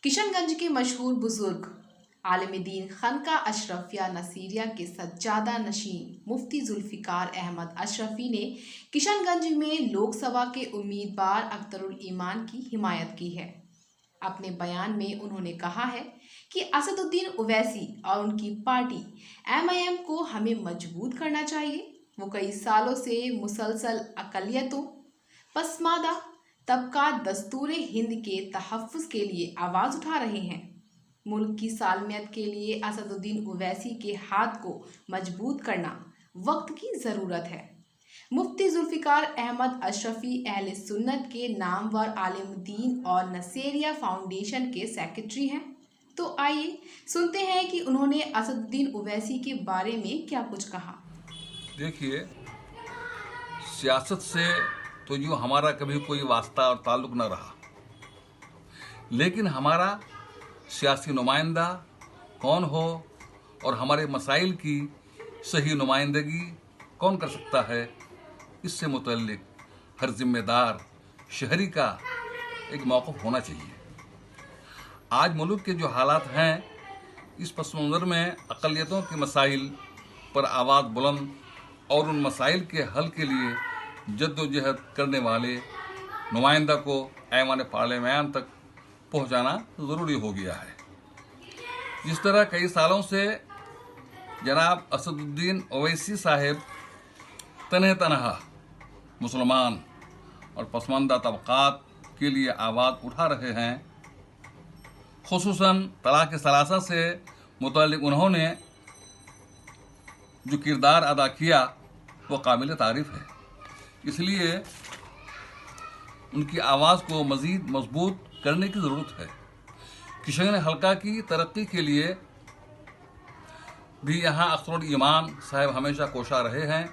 किशन गंज के मशहूर बुजुर्ग आलिम दीन खनका अशरफिया नसीरिया के सज्जादा नशीन मुफ्ती जुल्फिकार अहमद अशरफी ने किशनगंज में लोकसभा के उम्मीदवार अख्तरुल ईमान की हिमायत की है। अपने बयान में उन्होंने कहा है कि असदुद्दीन ओवैसी और उनकी पार्टी MIM को हमें मजबूत करना चाहिए। वो कई सालों से मुसलसल अक़लियतों, पसमादा तबका दस्तूर हिंद के तहफ़्फ़ुज़ के लिए आवाज़ उठा रहे हैं। मुल्क की सालमियत के लिए असदुद्दीन ओवैसी के हाथ को मजबूत करना वक्त की ज़रूरत है। मुफ्ती जुल्फिकार अहमद अशरफी अहले सुन्नत के नामवर आलिम दीन और नसीरिया फाउंडेशन के सेक्रेटरी हैं। तो आइए सुनते हैं कि उन्होंने असदुद्दीन ओवैसी के बारे में क्या कुछ कहा। देखिए, सियासत से तो यूँ हमारा कभी कोई वास्ता और ताल्लुक़ न रहा, लेकिन हमारा सियासी नुमाइंदा कौन हो और हमारे मसाइल की सही नुमाइंदगी कौन कर सकता है, इससे मुतल्लिक हर जिम्मेदार शहरी का एक मौक़िफ़ होना चाहिए। आज मुल्क के जो हालात हैं, इस पस मंज़र में अक़लियतों के मसाइल पर आवाज़ बुलंद और उन मसाइल के हल के लिए जद्दोजहद करने वाले नुमाइंदा को ऐवान पार्लियामान तक पहुंचाना ज़रूरी हो गया है। जिस तरह कई सालों से जनाब असदुद्दीन ओवैसी साहब तनह तनहा मुसलमान और पसमानदा तबक़ात के लिए आवाज़ उठा रहे हैं, खुसूसन तलाक़ सलासा से मुतल्लिक़ उन्होंने जो किरदार अदा किया वो काबिल तारीफ़ है। इसलिए उनकी आवाज़ को मज़ीद मजबूत करने की ज़रूरत है। किशनगंज हल्का की तरक्की के लिए भी यहाँ अख्तरुल ईमान साहब हमेशा कोशा रहे हैं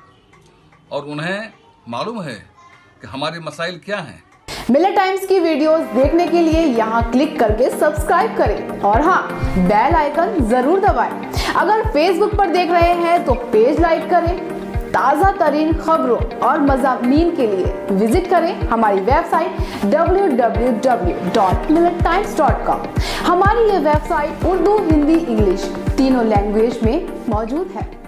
और उन्हें मालूम है कि हमारे मसाइल क्या हैं। मिलत टाइम्स की वीडियोस देखने के लिए यहाँ क्लिक करके सब्सक्राइब करें और हाँ, बेल आइकन जरूर दबाएं। अगर फेसबुक पर देख रहे हैं तो पेज लाइक करें। ताज़ा तरीन खबरों और मज़ामीन के लिए विजिट करें हमारी वेबसाइट www.millettimes.com। हमारी ये वेबसाइट उर्दू, हिंदी, इंग्लिश तीनों लैंग्वेज में मौजूद है।